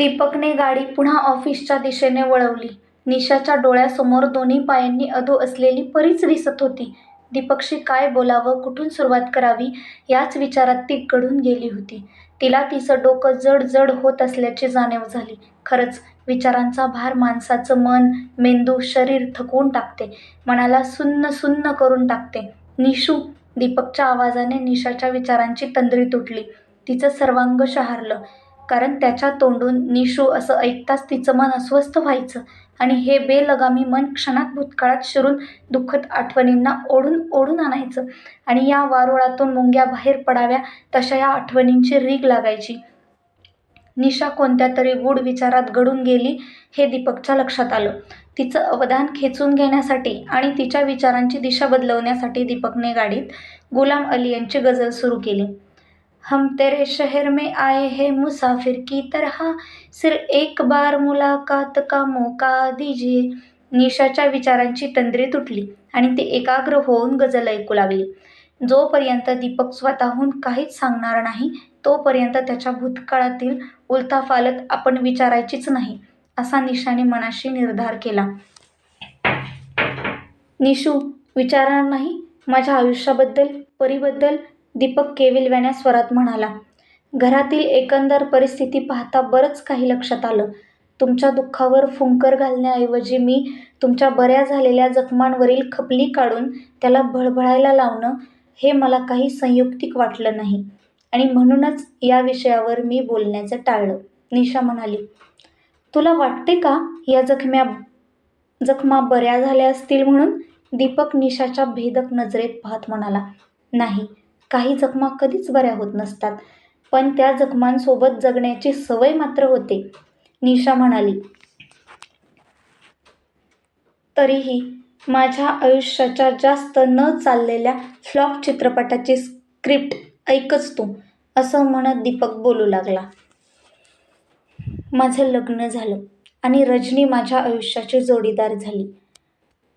दीपकने गाडी पुन्हा ऑफिसच्या दिशेने वळवली. निशाच्या डोळ्यासमोर दोन्ही पायांनी अधू असलेली परीच दिसत होती. दीपकशी काय बोलावं, कुठून सुरुवात करावी याच विचारात ती गढून गेली होती. तिला तिचं डोकं जड जड होत असल्याची जाणीव झाली. खरंच विचारांचा भार माणसाचं मन, मेंदू, शरीर थकवून टाकते. मनाला सुन्न सुन्न करून टाकते. निशू, दीपकच्या आवाजाने निशाच्या विचारांची तंद्री तुटली. तिचं सर्वांग शहारलं. कारण त्याच्या तोंडून निशू असं ऐकताच तिचं मन अस्वस्थ व्हायचं आणि हे बेलगामी मन क्षणात भूतकाळात शिरून दुःखद आठवणींना ओढून ओढून आणायचं आणि या वारुळातून मुंग्या बाहेर पडाव्या तशा या आठवणींची रीग लागायची. निशा कोणत्या तरी गूढ विचारात गढून गेली हे दीपकच्या लक्षात आलं. तिचं अवधान खेचून घेण्यासाठी आणि तिच्या विचारांची दिशा बदलवण्यासाठी दीपकने गाडीत गुलाम अली यांची गझल सुरू केली. हम तेरे शहर में आए हैं मुसाफिर की तरह, सिर्फ एक बार मुलाकात का मौका दीजिए. निशाच्या विचारांची तंद्री तुटली आणि ती एकाग्र होऊन गझल ऐकू लागली. जोपर्यंत दीपक स्वतःहून काहीच सांगणार नाही तोपर्यंत त्याच्या भूतकाळातील उलथापालथ आपण विचारायचीच नाही, असा निशाने मनाशी निर्धार केला. निशू, विचारणार नाही माझ्या आयुष्याबद्दल, परीबद्दल? दीपक केविलवाण्या स्वरात म्हणाला. घरातील एकंदर परिस्थिती पाहता बरंच काही लक्षात आलं. तुमच्या दुःखावर फुंकर घालण्याऐवजी मी तुमच्या बऱ्या झालेल्या जखमांवरील खपली काढून त्याला भळभळायला लावणं हे मला काही संयुक्तिक वाटलं नाही आणि म्हणूनच या विषयावर मी बोलण्याचं टाळलं, निशा म्हणाली. तुला वाटते का या जखमा बऱ्या झाल्या असतील म्हणून? दीपक निशाच्या भेदक नजरेत पाहत म्हणाला. नाही, काही जखमा कधीच बऱ्या होत नसतात, पण त्या जखमांसोबत जगण्याची सवय मात्र होते, निशा म्हणाली. तरीही माझ्या आयुष्याच्या जास्त न चाललेल्या फ्लॉप चित्रपटाची स्क्रिप्ट ऐकच तू, असं म्हणत दीपक बोलू लागला. माझं लग्न झालं आणि रजनी माझ्या आयुष्याची जोडीदार झाली.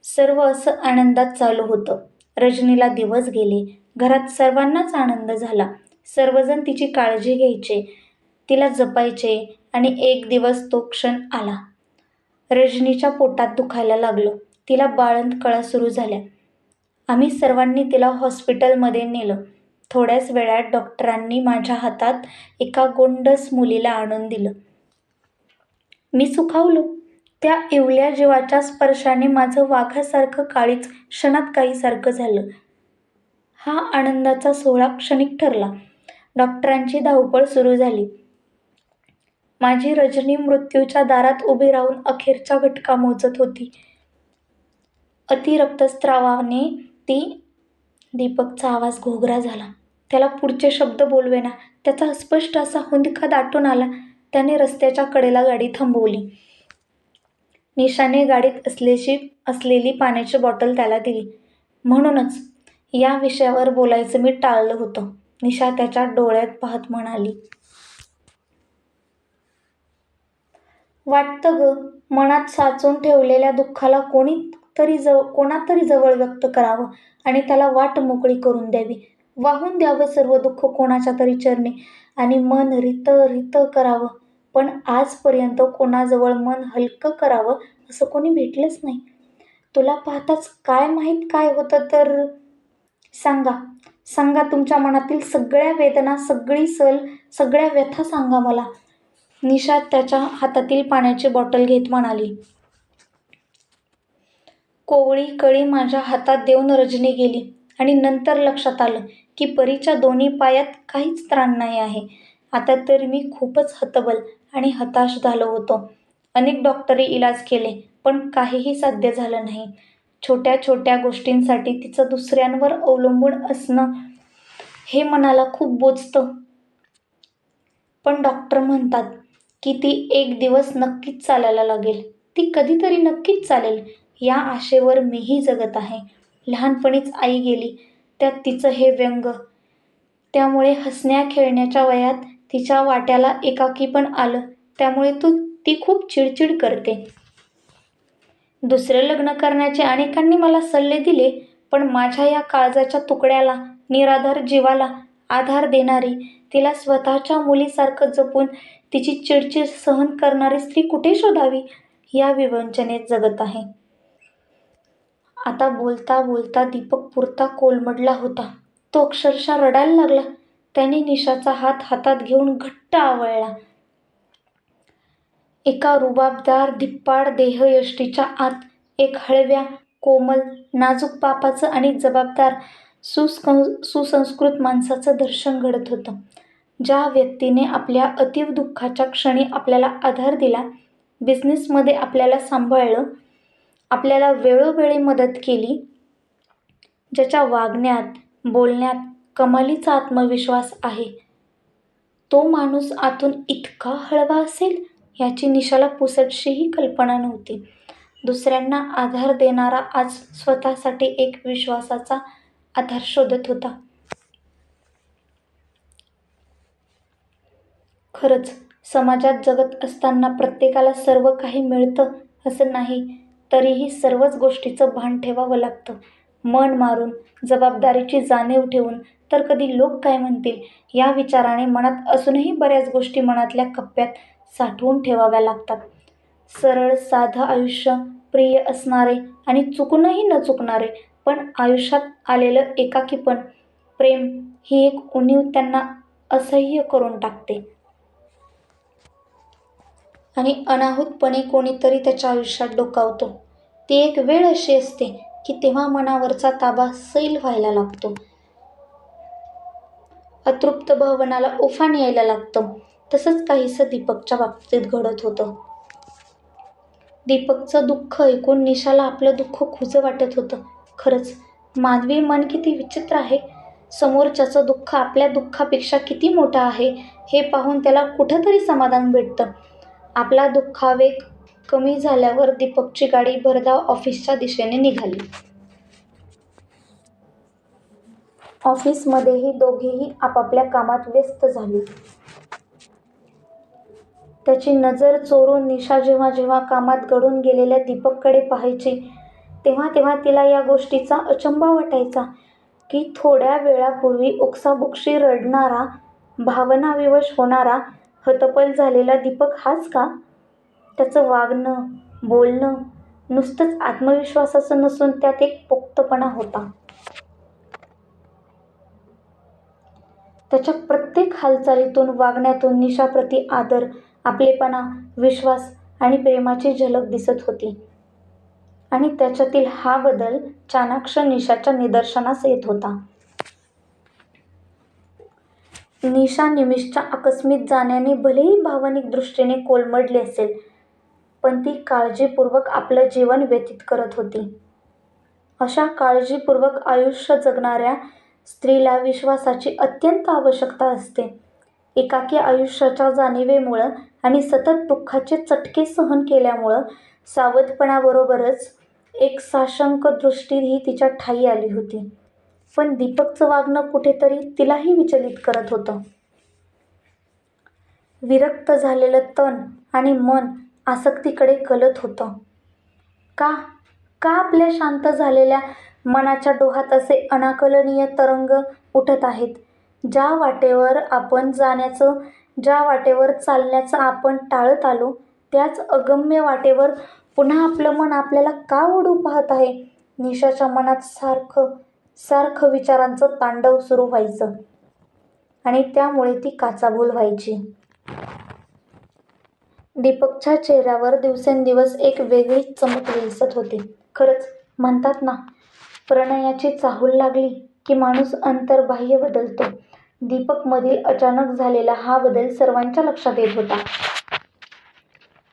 सर्व असं आनंदात चालू होतं. रजनीला दिवस गेले. घरात सर्वांनाच आनंद झाला. सर्वजण तिची काळजी घ्यायचे, तिला जपायचे आणि एक दिवस तो क्षण आला. रजनीच्या पोटात दुखायला लागलं. तिला बाळंत कळा सुरू झाल्या. आम्ही सर्वांनी तिला हॉस्पिटलमध्ये नेलं. थोड्याच वेळात डॉक्टरांनी माझ्या हातात एका गोंडस मुलीला आणून दिलं. मी सुखावलो. त्या इवल्या जीवाच्या स्पर्शाने माझं वाघासारखं काळीज क्षणात काहीसारखं झालं. हा आनंदाचा सोहळा क्षणिक ठरला. डॉक्टरांची धावपळ सुरू झाली. माझी रजनी मृत्यूच्या दारात उभी राहून अखेरच्या घटका मोजत होती. अतिरक्तस्रावाने ती. दीपकचा आवाज घोगरा झाला. त्याला पुढचे शब्द बोलवेना. त्याचा अस्पष्ट असा हुंदका दाटून आला. त्याने रस्त्याच्या कडेला गाडी थांबवली. निशाने गाडीत असलेली पाण्याची बॉटल त्याला दिली. म्हणूनच या विषयावर बोलायचं मी टाळलं होतं, निशा त्याच्या डोळ्यात पाहत म्हणाली. वाटतं ग, मनात साचून ठेवलेल्या दुःखाला कोणातरी जवळ व्यक्त करावं आणि त्याला वाट मोकळी करून द्यावी. वाहून द्यावं सर्व दुःख कोणाच्या तरी चरणी आणि मन रित करावं. पण आजपर्यंत कोणाजवळ मन हलकं करावं असं कोणी भेटलंच नाही. तुला पाहताच काय माहीत काय होतं तर? सांगा तुमच्या मनातील सगळ्या वेदना, सगळी सल, सगळ्या व्यथा सांगा मला, निशा त्याच्या हातातील पाण्याची बॉटल घेत म्हणाली. कोवळी कळी माझ्या हातात देऊन रजनी गेली आणि नंतर लक्षात आलं की परीच्या दोन्ही पायात काहीच त्राण नाही आहे. आता तर मी खूपच हतबल आणि हताश झालो होतो. अनेक डॉक्टरी इलाज केले पण काहीही साध्य झालं नाही. छोट्या छोट्या गोष्टींसाठी तिचं दुसऱ्यांवर अवलंबून असणं हे मनाला खूप बोचतं. पण डॉक्टर म्हणतात की ती एक दिवस नक्कीच चालायला लागेल. ती कधीतरी नक्कीच चालेल या आशेवर मीही जगत आहे. लहानपणीच आई गेली, त्यात तिचं हे व्यंग, त्यामुळे हसण्या खेळण्याच्या वयात तिच्या वाट्याला एकाकीपण आलं, त्यामुळे ती खूप चिडचिड करते. दुसरं लग्न करण्याचे अनेकांनी मला सल्ले दिले पण माझ्या या काळजाच्या तुकड्याला, निराधार जीवाला आधार देणारी, तिला स्वतःच्या मुलीसारखं जपून तिची चिडचिड सहन करणारी स्त्री कुठे शोधावी या विवंचनेत जगत आहे. आता बोलता बोलता दीपक पुरता कोलमडला होता. तो अक्षरशः रडायला लागला. त्याने निशाचा हात हातात घेऊन घट्ट आवळला. एका रुबाबदार धिप्पाड देहयष्टीच्या आत एक हळव्या, कोमल, नाजूक बापाचं आणि जबाबदार, सुसंस्कृत माणसाचं दर्शन घडत होतं. ज्या व्यक्तीने आपल्या अतीव दुःखाच्या क्षणी आपल्याला आधार दिला, बिझनेसमध्ये आपल्याला सांभाळलं, आपल्याला वेळोवेळी मदत केली, ज्याच्या वागण्यात, बोलण्यात कमालीचा आत्मविश्वास आहे, तो माणूस आतून इतका हळवा असेल याची निशाला पुसटशीही कल्पना नव्हती. दुसऱ्यांना आधार देणारा आज स्वतःसाठी एक विश्वासाचा आधार शोधत होता. खरंच समाजात जगत असताना प्रत्येकाला सर्व काही मिळतं असं नाही, तरीही सर्वच गोष्टीचं भान ठेवावं लागतं. मन मारून, जबाबदारीची जाणीव ठेवून, तर कधी लोक काय म्हणतील या विचाराने मनात असूनही बऱ्याच गोष्टी मनातल्या कप्प्यात साठवून ठेवाव्या लागतात. सरळ साधं आयुष्य, प्रिय असणारे आणि चुकूनही न चुकणारे, पण आयुष्यात आलेलं एकाकीपण, प्रेम ही एक उणीव त्यांना असह्य करून टाकते. आणि अनाहूतपणे कोणीतरी त्याच्या आयुष्यात डोकावतो. ती एक वेळ अशी असते की तेव्हा मनावरचा ताबा सैल व्हायला लागतो. अतृप्त भावनाला उफाण यायला लागतं. तसंच काहीसं दीपकच्या बाबतीत घडत होतं. दीपकचं दुःख ऐकून निशाला आपलं दुःख खुजं वाटत होतं. खरंच मानवी मन किती विचित्र आहे. समोरच्याचं दुःख आपल्या दुःखापेक्षा किती मोठं आहे हे पाहून त्याला कुठंतरी समाधान भेटतं. आपला दुःखावेग कमी झाल्यावर दीपकची गाडी भरधाव ऑफिसच्या दिशेने निघाली. ऑफिसमध्येही दोघेही आपापल्या कामात व्यस्त झाली. त्याची नजर चोरून निशा जेव्हा जेव्हा कामात गढून गेलेल्या दीपककडे पाहायची, तेव्हा तेव्हा तिला या गोष्टीचा अचंबा वाटायचा की थोड्या वेळापूर्वी ओक्साबोक्शी रडणारा, भावनाविवश होणारा, हतबल झालेला दीपक हाच का? त्याचं वागणं, बोलणं नुसतंच आत्मविश्वासाचं नसून त्यात एक पोक्तपणा होता. त्याच्या प्रत्येक हालचालीतून, वागण्यातून निशाप्रती आदर, आपलेपणा, विश्वास आणि प्रेमाची झलक दिसत होती. आणि त्याच्यातील हा बदल चाणाक्ष निशाच्या निदर्शनास येत होता. निशा निमिषच्या आकस्मित जाण्याने भलेही भावनिक दृष्टीने कोलमडली असेल, पण ती काळजीपूर्वक आपलं जीवन व्यतीत करत होती. अशा काळजीपूर्वक आयुष्य जगणाऱ्या स्त्रीला विश्वासाची अत्यंत आवश्यकता असते. एकाकी आयुष्याच्या जाणिवेमुळं आणि सतत दुःखाचे चटके सहन केल्यामुळं सावधपणाबरोबरच एक साशंक दृष्टीही तिच्या ठायी आली होती. पण दीपकचं वागणं कुठेतरी तिलाही विचलित करत होतं. विरक्त झालेलं तन आणि मन आसक्तीकडे कलत होतं. का आपल्या शांत झालेल्या मनाच्या डोहात असे अनाकलनीय तरंग उठत आहेत? ज्या वाटेवर आपण जाण्याचं, ज्या वाटेवर चालण्याचं आपण टाळत आलो, त्याच अगम्य वाटेवर पुन्हा आपलं मन आपल्याला का ओढू पाहत आहे? निशाच्या मनात सारखं विचारांचं तांडव सुरू व्हायचं आणि त्यामुळे ती काचाबोल व्हायची. दीपकच्या चेहऱ्यावर दिवसेंदिवस एक वेगळीच चमक विलसत होती. खरंच म्हणतात ना, प्रणयाची चाहूल लागली की माणूस अंतर्बाह्य बदलतो. दीपकमधील अचानक झालेला हा बदल सर्वांच्या लक्षात येत होता.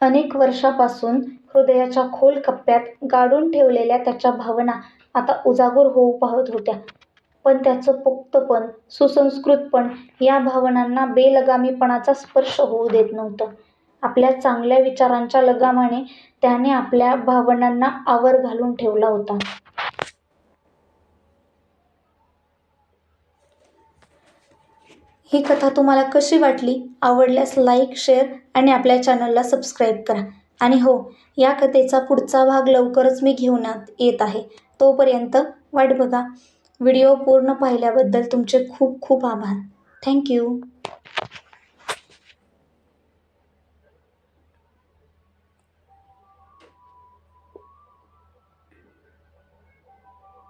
अनेक वर्षापासून हृदयाच्या खोल कप्प्यात गाडून ठेवलेल्या त्याच्या भावना आता उजागर होऊ पाहत होत्या. पण त्याचं पोक्तपण, सुसंस्कृतपण या भावनांना बेलगामीपणाचा स्पर्श होऊ देत नव्हतं. आपल्या चांगल्या विचारांच्या लगामाने त्याने आपल्या भावनांना आवर घालून ठेवला होता. ही कथा तुम्हाला कशी वाटली? आवडल्यास लाईक, शेअर आणि आपल्या चॅनलला सबस्क्राईब करा. आणि हो, या कथेचा पुढचा भाग लवकरच मी घेऊन येत आहे. तोपर्यंत वाट बघा. व्हिडिओ पूर्ण पाहिल्याबद्दल तुमचे खूप खूप आभार. थँक्यू.